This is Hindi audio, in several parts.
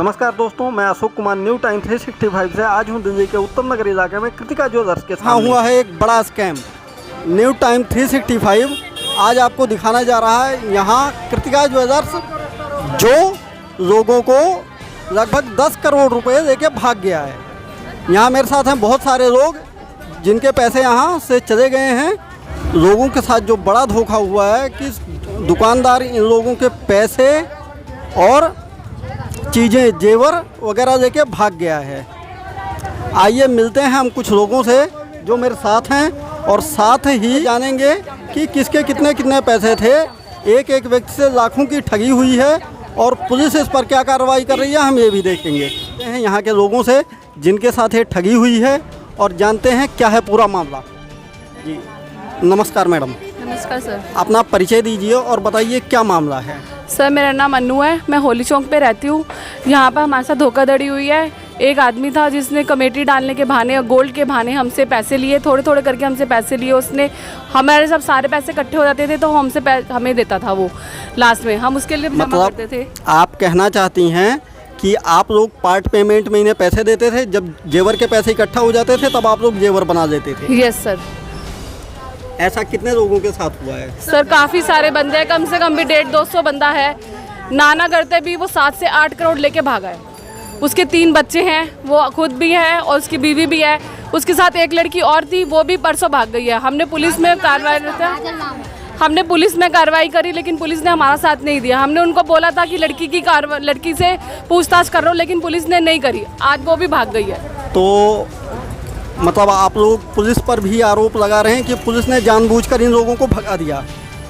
नमस्कार दोस्तों, मैं अशोक कुमार न्यू टाइम 365 से आज हूं दिल्ली के उत्तम नगर इलाके में कृतिका ज्वेलर्स के सामने। हुआ है एक बड़ा स्कैम। न्यू टाइम 365 आज आपको दिखाना जा रहा है यहाँ कृतिका ज्वेलर्स, जो लोगों को लगभग 10 करोड़ रुपए देके भाग गया है। यहाँ मेरे साथ हैं बहुत सारे लोग जिनके पैसे यहाँ से चले गए हैं। लोगों के साथ जो बड़ा धोखा हुआ है कि दुकानदार इन लोगों के पैसे और चीज़ें जेवर वगैरह लेके भाग गया है। आइए मिलते हैं हम कुछ लोगों से जो मेरे साथ हैं और साथ ही जानेंगे कि किसके कितने कितने पैसे थे। एक एक व्यक्ति से लाखों की ठगी हुई है और पुलिस इस पर क्या कार्रवाई कर रही है हम ये भी देखेंगे। यहाँ के लोगों से जिनके साथ ये ठगी हुई है और जानते हैं क्या है पूरा मामला। जी नमस्कार मैडम। नमस्कार सर। अपना परिचय दीजिए और बताइए क्या मामला है। सर मेरा नाम अन्नू है, मैं होली चौक पे रहती हूँ। यहाँ पर हमारे साथ धोखाधड़ी हुई है। एक आदमी था जिसने कमेटी डालने के बहाने और गोल्ड के बहाने हमसे पैसे लिए, थोड़े थोड़े करके हमसे पैसे लिए। उसने हमारे जब सारे पैसे इकट्ठे हो जाते थे तो हमसे हमें देता था वो लास्ट में, हम उसके लिए जमा करते थे। आप कहना चाहती हैं कि आप लोग पार्ट पेमेंट में इन्हें पैसे देते थे, जब जेवर के पैसे इकट्ठा हो जाते थे तब आप लोग जेवर बना देते थे? Yes sir. ऐसा कितने लोगों के साथ हुआ है? सर काफ़ी सारे बंदे हैं, कम से कम भी 150-200 बंदा है। नाना करते भी वो 7 से 8 करोड़ लेके भागा है। उसके 3 बच्चे हैं, वो खुद भी है और उसकी बीवी भी है। उसके साथ एक लड़की और थी, वो भी परसों भाग गई है। हमने पुलिस में कार्रवाई करी लेकिन पुलिस ने हमारा साथ नहीं दिया। हमने उनको बोला था कि लड़की से पूछताछ कर रहा हूँ, लेकिन पुलिस ने नहीं करी। आज वो भी भाग गई है। तो मतलब आप लोग पुलिस पर भी आरोप लगा रहे हैं कि पुलिस ने जानबूझकर इन लोगों को भगा दिया?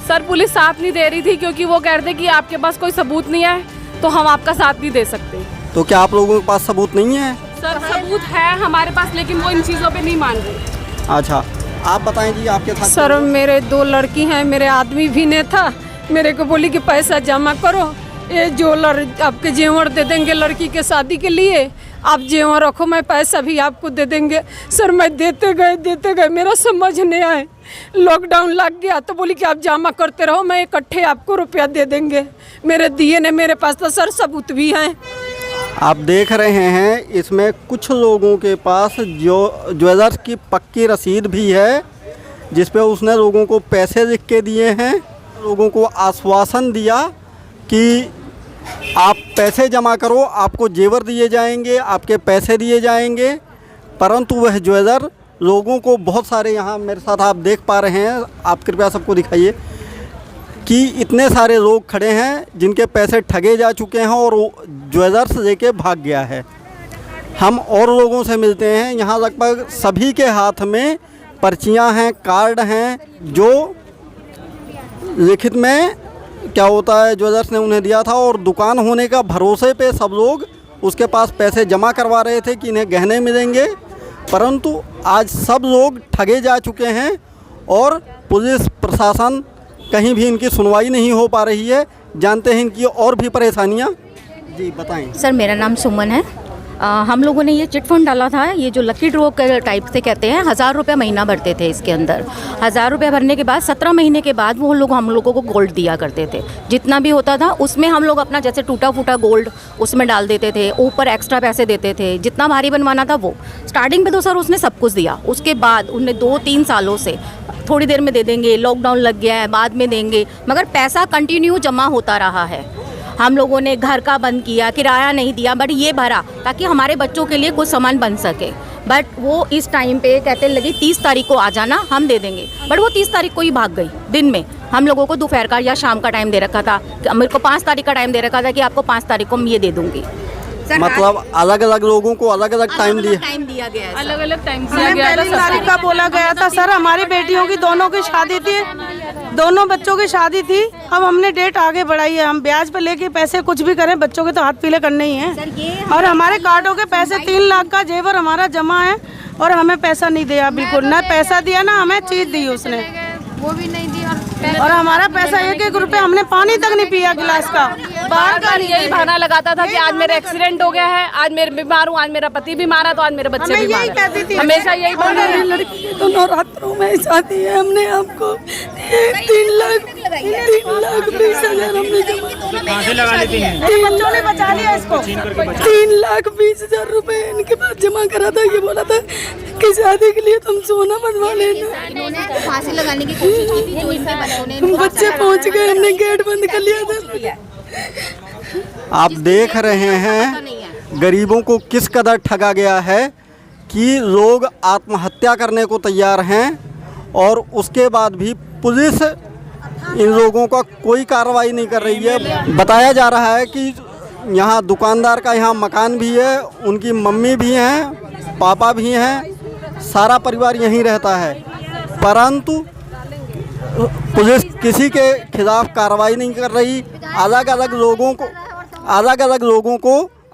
सर पुलिस साथ नहीं दे रही थी क्योंकि वो कह रहे थे कि आपके पास कोई सबूत नहीं है तो हम आपका साथ नहीं दे सकते। तो क्या आप लोगों के पास सबूत नहीं है? सर सबूत है हमारे पास, लेकिन वो इन चीज़ों पे नहीं मान रहे। अच्छा आप बताएं जी आपके साथ। सर मेरे 2 लड़की हैं, मेरे आदमी भी ने था, मेरे को बोली कि पैसा जमा करो, ये ज्वेलर आपके जेवर दे देंगे लड़की के शादी के लिए, आप जेवर रखो, मैं पैसा भी आपको दे देंगे। सर मैं देते गए मेरा समझ नहीं आए। लॉकडाउन लग गया तो बोली कि आप जमा करते रहो, मैं इकट्ठे आपको रुपया दे देंगे। मेरे दिए ने, मेरे पास तो सर सबूत भी हैं। आप देख रहे हैं इसमें कुछ लोगों के पास जो ज्वेलर्स की पक्की रसीद भी है जिस पे उसने लोगों को पैसे लिख के दिए हैं, लोगों को आश्वासन दिया कि आप पैसे जमा करो, आपको जेवर दिए जाएंगे, आपके पैसे दिए जाएंगे। परंतु वह ज्वेलर लोगों को बहुत सारे, यहाँ मेरे साथ आप देख पा रहे हैं, आप कृपया सबको दिखाइए कि इतने सारे लोग खड़े हैं जिनके पैसे ठगे जा चुके हैं और ज्वेलर्स लेके भाग गया है। हम और लोगों से मिलते हैं। यहाँ लगभग सभी के हाथ में पर्चियाँ हैं, कार्ड हैं, जो लिखित में क्या होता है ज्वेलर्स ने उन्हें दिया था और दुकान होने का भरोसे पे सब लोग उसके पास पैसे जमा करवा रहे थे कि इन्हें गहने मिलेंगे। परंतु आज सब लोग ठगे जा चुके हैं और पुलिस प्रशासन कहीं भी इनकी सुनवाई नहीं हो पा रही है। जानते हैं इनकी और भी परेशानियां। जी बताएं। सर मेरा नाम सुमन है। हम लोगों ने ये चिट फंड डाला था, ये जो लकी ड्रॉ के टाइप से कहते हैं। 1000 रुपये महीना भरते थे इसके अंदर। 1000 रुपये भरने के बाद 17 महीने के बाद वो लोग हम लोगों को गोल्ड दिया करते थे। जितना भी होता था उसमें हम लोग अपना जैसे टूटा फूटा गोल्ड उसमें डाल देते थे, ऊपर एक्स्ट्रा पैसे देते थे, जितना भारी बनवाना था वो। स्टार्टिंग में तो सर उसने सब कुछ दिया, उसके बाद उन्हें 2-3 सालों से थोड़ी देर में दे देंगे, लॉकडाउन लग गया है बाद में देंगे, मगर पैसा कंटिन्यू जमा होता रहा है। हम लोगों ने घर का बंद किया, किराया नहीं दिया, बट ये भरा ताकि हमारे बच्चों के लिए कुछ सामान बन सके। बट वो इस टाइम पे कहते लगी 30 तारीख को आ जाना, हम दे देंगे। बट वो 30 तारीख को ही भाग गई दिन में। हम लोगों को दोपहर का या शाम का टाइम दे रखा था, मेरे को 5 तारीख का टाइम दे रखा था कि आपको 5 तारीख को मैं ये दे दूँगी। मतलब अलग अलग लोगों को अलग अलग टाइम दिया गया है। अलग अलग टाइम हमें पहली तारीख का बोला गया था सर। हमारी बेटियों की दोनों की शादी थी, दोनों बच्चों की शादी थी। अब हमने डेट आगे बढ़ाई है। हम ब्याज पे लेके पैसे कुछ भी करें, बच्चों के तो हाथ पीले करने ही हैं। और हमारे कार्डों के पैसे 3 लाख का जेवर हमारा जमा है और हमें पैसा नहीं दिया, बिल्कुल ना पैसा दिया ना हमें चीज दी उसने, वो भी नहीं दी। और हमारा पैसा 1-1 रुपया हमने पानी तक नहीं पिया गिलास का। बार बार यही बहाना लगाता था कि आज मेरा एक्सीडेंट हो गया है, आज मेरे बीमार हूँ, आज मेरा पति बीमार है, तो आज मेरे बच्चे बीमार हैं। हमेशा यही बहाना। लड़की के तो नवरात्रों में शादी है, हमने आपको 3 लाख 20,000 हमने जमा फांसी लगा ली थी। बच्चों ने बचा लिया इसको। 3,20,000 रुपए इनके पास जमा करा था। ये बोला था कि शादी के लिए तुम सोना बनवा लेना। इन्होंने फांसी लगाने की कोशिश की थी, जो इनके बच्चों ने बच्चे पहुंच गए, हमने गेट बंद कर लिया था। आप देख रहे हैं गरीबों को किस कदर ठगा गया है कि लोग आत्महत्या करने को तैयार हैं और उसके बाद भी पुलिस इन लोगों का कोई कार्रवाई नहीं कर रही है। बताया जा रहा है कि यहाँ दुकानदार का यहाँ मकान भी है, उनकी मम्मी भी हैं, पापा भी हैं, सारा परिवार यहीं रहता है, परंतु पुलिस किसी के खिलाफ कार्रवाई नहीं कर रही। अलग अलग लोगों को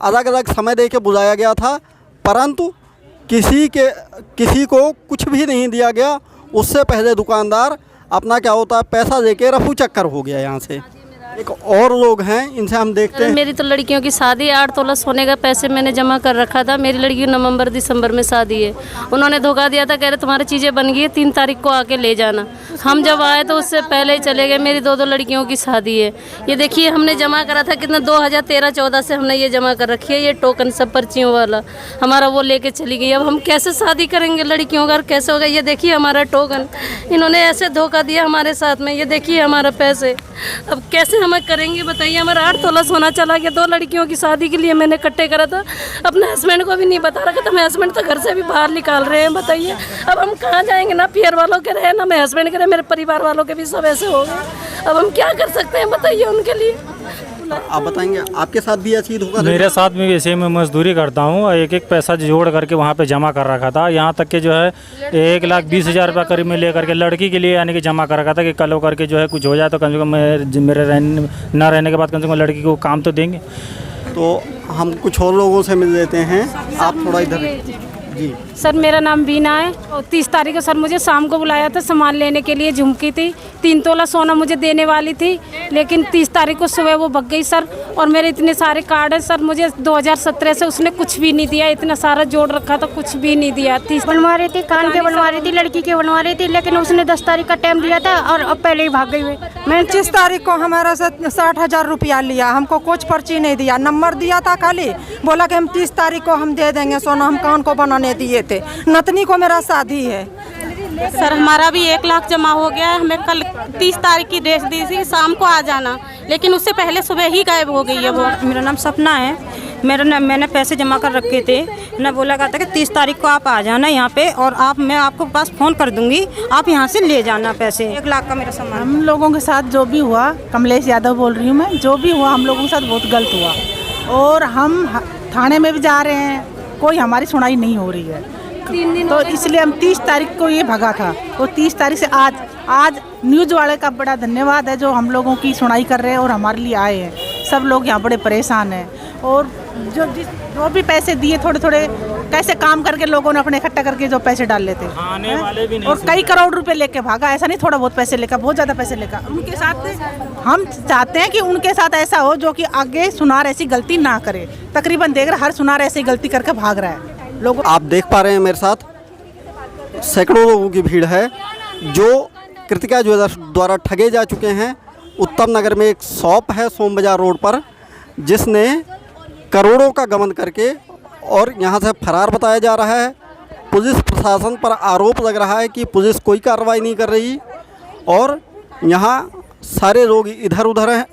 अलग अलग समय दे के बुलाया गया था, परंतु किसी को कुछ भी नहीं दिया गया। उससे पहले दुकानदार अपना क्या होता है पैसा लेके रफू चक्कर हो गया यहाँ से। एक और लोग हैं, इनसे हम देखते हैं। मेरी तो लड़कियों की शादी 8 तोला सोने का पैसे मैंने जमा कर रखा था। मेरी लड़की की नवंबर दिसंबर में शादी है। उन्होंने धोखा दिया था, कह रहे तुम्हारी चीज़ें बन गई है, 3 तारीख को आके ले जाना। हम जब आए तो उससे पहले ही चले गए। मेरी 2 लड़कियों की शादी है। ये देखिए हमने जमा करा था कितना, 2013-14 से हमने ये जमा कर रखी है। ये टोकन सब पर्चियों वाला हमारा वो लेके चली गई। अब हम कैसे शादी करेंगे लड़कियों का, कैसे होगा? ये देखिए हमारा टोकन, इन्होंने ऐसे धोखा दिया हमारे साथ में। ये देखिए हमारा पैसे, अब कैसे हम करेंगे बताइए? हमारा 8 तोला सोना चला गया। 2 लड़कियों की शादी के लिए मैंने इकट्ठे करा था, अपने हस्बैंड को भी नहीं बता रखा था। मेरे हस्बैंड तो घर से भी बाहर निकाल रहे हैं। बताइए अब हम कहाँ जाएंगे? ना पियर वालों के रहे, ना मेरे हस्बैंड के रहे, मेरे परिवार वालों के भी सब ऐसे हो गए। अब हम क्या कर सकते हैं बताइए उनके लिए? आप बताएंगे, आपके साथ भी ऐसी धोखा? मेरे साथ भी वैसे मैं मजदूरी करता हूँ। एक पैसा जोड़ करके वहाँ पे जमा कर रखा था। यहाँ तक कि जो है 1,20,000 रुपये करीब में ले करके लड़की के लिए यानी कि जमा कर रखा था कि कल हो करके जो है कुछ हो जाए तो कम से कम मेरे रहने के बाद कम से कम लड़की को काम तो देंगे। तो हम कुछ और लोगों से मिल लेते हैं। आप थोड़ा इधर जी। सर मेरा नाम बीना है। और 30 तारीख को सर मुझे शाम को बुलाया था सामान लेने के लिए। झुमकी थी, 3 तोला सोना मुझे देने वाली थी, लेकिन 30 तारीख को सुबह वो भग गई सर। और मेरे इतने सारे कार्ड हैं सर, मुझे 2017 से उसने कुछ भी नहीं दिया। इतना सारा जोड़ रखा था, कुछ भी नहीं दिया। 30 बनवा रही थी, कान के बनवा रही थी, लड़की के बनवा रही थी, लेकिन उसने 10 तारीख का टाइम दिया था और अब पहले ही भाग गई हुई। मैंने 30 तारीख को हमारा से 60,000 रुपया लिया, हमको कुछ पर्ची नहीं दिया। नंबर दिया था खाली, बोला कि हम 30 तारीख को हम दे देंगे सोना। हम कान को बनाने दिए थे। नतनी को मेरा शादी है। सर हमारा भी 1 लाख जमा हो गया है। हमें कल 30 तारीख की ड्रेस दी थी, शाम को आ जाना, लेकिन उससे पहले सुबह ही गायब हो गई है वो। मेरा नाम सपना है। मैंने पैसे जमा कर रखे थे। मैं बोला था कि 30 तारीख को आप आ जाना यहाँ पे और मैं आपको पास फ़ोन कर दूंगी, आप यहाँ से ले जाना पैसे। 1 लाख का मेरा सामान। हम लोगों के साथ जो भी हुआ, कमलेश यादव बोल रही हूँ मैं, जो भी हुआ हम लोगों के साथ बहुत गलत हुआ और हम थाने में भी जा रहे हैं, कोई हमारी सुनाई नहीं हो रही है। तो इसलिए हम 30 तारीख को ये भगा था। तो 30 तारीख से आज न्यूज़ वाले का बड़ा धन्यवाद है जो हम लोगों की सुनाई कर रहे हैं और हमारे लिए आए हैं। सब लोग यहाँ बड़े परेशान हैं और जो भी पैसे दिए थोड़े थोड़े कैसे काम करके लोगों ने अपने इकट्ठा करके जो पैसे डाल लेते हैं और कई करोड़ रुपए लेके भागा। ऐसा नहीं थोड़ा बहुत पैसे लेकर, बहुत ज़्यादा पैसे लेकर। उनके साथ हम चाहते हैं कि उनके साथ ऐसा हो जो कि आगे सुनार ऐसी गलती ना करे। तकरीबन देख रहे हर सुनार ऐसी गलती करके भाग रहा है। लोग आप देख पा रहे हैं मेरे साथ सैकड़ों लोगों की भीड़ है जो कृतिका ज्वेलर्स द्वारा ठगे जा चुके हैं। उत्तम नगर में एक शॉप है सोम बाजार रोड पर, जिसने करोड़ों का गबन करके और यहाँ से फरार बताया जा रहा है। पुलिस प्रशासन पर आरोप लग रहा है कि पुलिस कोई कार्रवाई नहीं कर रही और यहाँ सारे लोग इधर उधर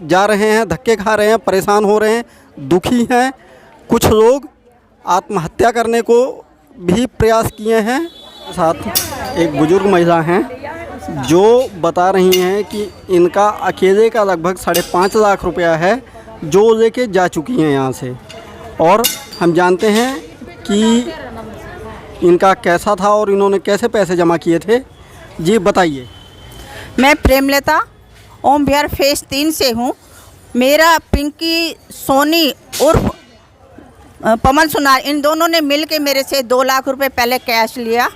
जा रहे हैं, धक्के खा रहे हैं, परेशान हो रहे हैं, दुखी हैं। कुछ लोग आत्महत्या करने को भी प्रयास किए हैं। साथ एक बुजुर्ग महिला हैं जो बता रही हैं कि इनका अकेले का लगभग 5.5 लाख रुपया है जो लेके जा चुकी हैं यहाँ से। और हम जानते हैं कि इनका कैसा था और इन्होंने कैसे पैसे जमा किए थे। जी बताइए। मैं प्रेमलता ओम बिहार फेस 3 से हूँ। मेरा पिंकी सोनी उर्फ पवन सुनार, इन दोनों ने मिल के मेरे से 2 लाख रुपए पहले कैश लिया।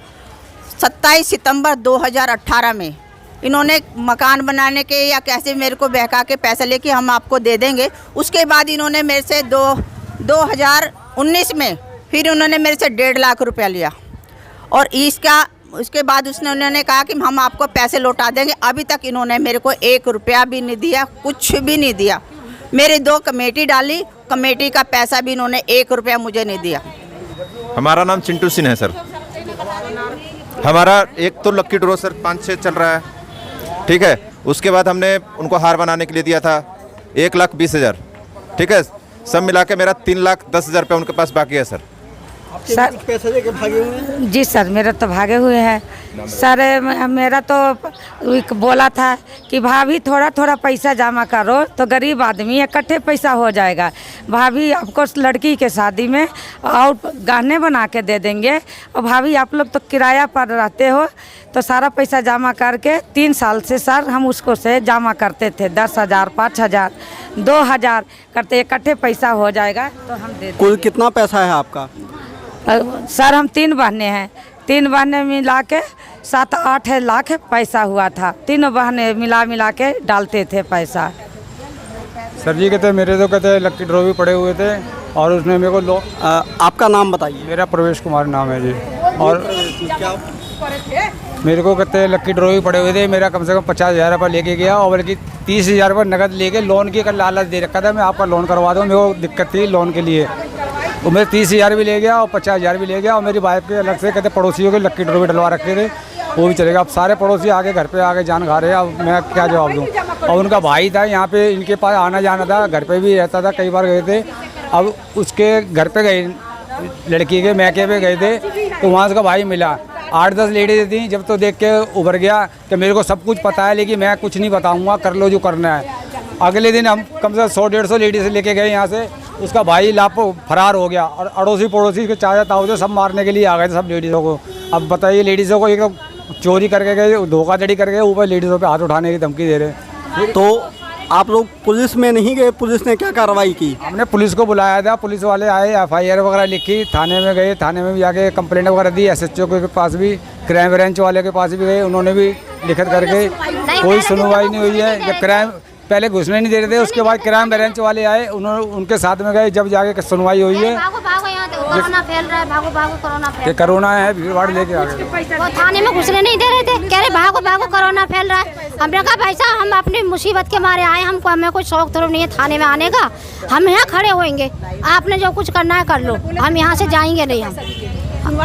27 सितंबर 2018 में इन्होंने मकान बनाने के या कैसे मेरे को बहका के पैसे लेके हम आपको दे देंगे। उसके बाद इन्होंने मेरे से 2019 में फिर उन्होंने मेरे से 1.5 लाख रुपया लिया और उसके बाद उन्होंने कहा कि हम आपको पैसे लौटा देंगे। अभी तक इन्होंने मेरे को 1 रुपया भी नहीं दिया, कुछ भी नहीं दिया। मेरी 2 कमेटी डाली, कमेटी का पैसा भी इन्होंने 1 रुपया मुझे नहीं दिया। हमारा नाम चिंटू सिंह है सर। हमारा एक तो लक्की ड्रॉ सर 5-6 चल रहा है, ठीक है। उसके बाद हमने उनको हार बनाने के लिए दिया था 1,20,000, ठीक है। सब मिला के मेरा 3,10,000 रुपये उनके पास बाकी है सर। सर पैसे लेके भागे हुए हैं? जी सर, मेरा तो भागे हुए हैं सर। मेरा तो एक बोला था कि भाभी थोड़ा थोड़ा पैसा जमा करो तो गरीब आदमी इकट्ठे पैसा हो जाएगा। भाभी आपको लड़की के शादी में और गहने बना के दे देंगे। और भाभी आप लोग तो किराया पर रहते हो तो सारा पैसा जमा करके 3 साल से सर हम उसको से जमा करते थे 10,000, 5,000, 2,000 करते इकट्ठे पैसा हो जाएगा तो हम दे देंगे। कुल कितना पैसा है आपका? सर हम 3 बहनें हैं, 3 बहनें मिला के 7-8 लाख पैसा हुआ था। 3 बहनें मिला के डालते थे पैसा। सर जी कहते मेरे तो कहते लक्की ड्रॉ भी पड़े हुए थे और उसने मेरे को आपका नाम बताइए। मेरा प्रवेश कुमार नाम है जी। और मेरे को कहते लक्की ड्रॉ भी पड़े हुए थे। मेरा कम से कम 50,000 रुपये लेके गया और बल्कि 30,000 रुपये नकद लेके लोन की लालच दे रखा था, मैं आपका लोन करवा दूँ। मेरे को दिक्कत थी लोन के लिए, वो मेरे 30,000 भी ले गया और 50,000 भी ले गया। और मेरी वाइफ के अलग से कहते पड़ोसियों के लक्की ड्रॉ भी डलवा रखे थे, वो भी चलेगा। अब सारे पड़ोसी आके घर पे आके जान खा रहे हैं, अब मैं क्या जवाब दूँ। और उनका भाई था यहाँ पे, इनके पास आना जाना था, घर पे भी रहता था, कई बार गए थे। अब उसके घर पे गए, लड़की के मैके पे गए थे तो वहाँ उसका भाई मिला। 8-10 लेडीज थी। जब तो देख के उभर गया कि मेरे को सब कुछ पता है लेकिन मैं कुछ नहीं बताऊँगा, कर लो जो करना है। अगले दिन हम कम से कम 100-150 लेडीज लेके गए यहाँ से। उसका भाई फरार हो गया और अड़ोसी पड़ोसी के चाचा ताऊ थे सब मारने के लिए आ गए थे सब लेडीज़ों को। अब बताइए, लेडीज़ों को एक तो चोरी करके गए, धोखाधड़ी करके ऊपर लेडीज़ों पे हाथ उठाने की धमकी दे रहे। तो आप लोग पुलिस में नहीं गए? पुलिस ने क्या कार्रवाई की? हमने पुलिस को बुलाया था, पुलिस वाले आए, FIR वगैरह लिखी, थाने में गए, थाने में भी जाके कंप्लेंट वगैरह दी। SHO के पास भी, क्राइम ब्रांच वाले के पास भी गए, उन्होंने भी लिखित करके कोई सुनवाई नहीं हुई है। जब क्राइम पहले घुसने नहीं दे रहे थे, उसके बाद क्राइम ब्रांच वाले आए, उन्होंने उनके साथ में गए, जब जाके सुनवाई हुई है। कोरोना फैल रहा है, भागो भागो कोरोना फैल। कोरोना है, भीड़ भाड़ लेके आ गए। वो थाने में घुसने नहीं दे रहे थे, कह रहे भागो भागो कोरोना फैल रहा है। हमने कहा भाई साहब हम अपनी मुसीबत के मारे आए, हमको हमें कोई शौक थोड़ा नहीं है थाने में आने का, हम यहाँ खड़े होंगे, आपने जो कुछ करना है कर लो, हम यहाँ से जाएंगे नहीं। हम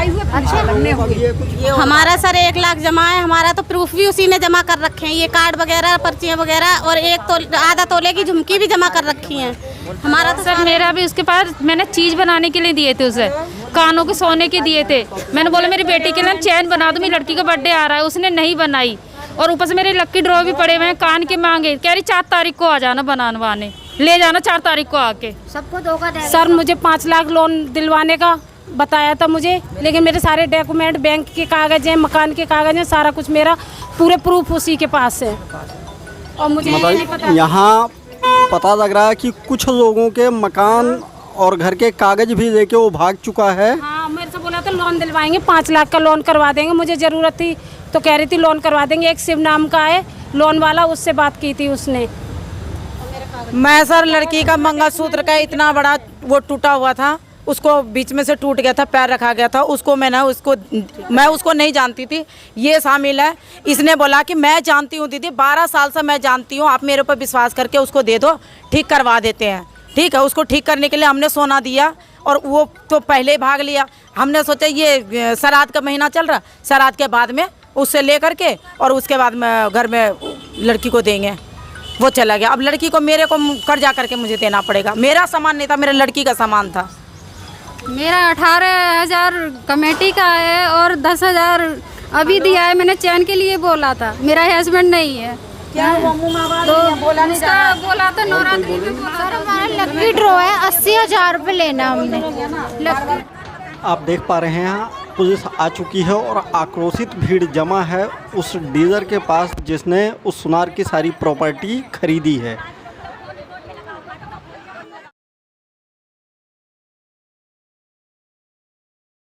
हमारा सर 1 लाख जमा है, हमारा तो प्रूफ भी उसी ने जमा कर रखे हैं, ये कार्ड वगैरह, पर्चियाँ वगैरह, और 1 आधा तोले की झुमकी भी जमा कर रखी हैं। हमारा तो सर मेरा भी उसके पास मैंने चीज़ बनाने के लिए दिए थे, उसे कानों के सोने के दिए थे। मैंने बोला मेरी बेटी के लिए चैन बना दो, मेरी लड़की का बर्थडे आ रहा है, उसने नहीं बनाई। और ऊपर से मेरे लक्की ड्रॉ भी पड़े हुए हैं, कान के मांगे, कह रही 4 तारीख को आ जाना बनवाने, ले जाना 4 तारीख को आके। सबको धोखा दे। सर मुझे 5 लाख लोन दिलवाने का बताया था मुझे, लेकिन मेरे सारे डॉक्यूमेंट, बैंक के कागज हैं, मकान के कागज हैं, सारा कुछ मेरा पूरे प्रूफ उसी के पास है। और मुझे नहीं पता, यहाँ पता लग रहा है कि कुछ लोगों के मकान और घर के कागज भी लेके वो भाग चुका है। हाँ मेरे से बोला था लोन दिलवाएंगे, 5 लाख का लोन करवा देंगे, मुझे ज़रूरत थी तो कह रही थी लोन करवा देंगे। एक शिव नाम का है लोन वाला, उससे बात की थी उसने। मैं सर लड़की का मंगलसूत्र का इतना बड़ा वो टूटा हुआ था, उसको बीच में से टूट गया था, पैर रखा गया था, उसको मैं उसको नहीं जानती थी, ये शामिल है। इसने बोला कि मैं जानती हूँ दीदी, 12 साल से मैं जानती हूँ, आप मेरे ऊपर विश्वास करके उसको दे दो, ठीक करवा देते हैं। ठीक है, उसको ठीक करने के लिए हमने सोना दिया और वो तो पहले ही भाग लिया। हमने सोचा ये श्राद्ध का महीना चल रहा, श्राद्ध के बाद में उससे ले करके और उसके बाद में घर में लड़की को देंगे, वो चला गया। अब लड़की को मेरे को कर्जा करके मुझे देना पड़ेगा, मेरा सामान नहीं था, मेरे लड़की का सामान था। मेरा 18,000 कमेटी का है और 10,000 अभी दिया है, मैंने चैन के लिए बोला था, मेरा हस्बैंड नहीं है। क्या तो बोला था नवरात्रि में बोला। सर हमारा लक्की ड्रॉ है, 80,000 रुपये लेना हमने। आप देख पा रहे हैं पुलिस आ चुकी है और आक्रोशित भीड़ जमा है उस डीलर के पास जिसने उस सुनार की सारी प्रॉपर्टी खरीदी है।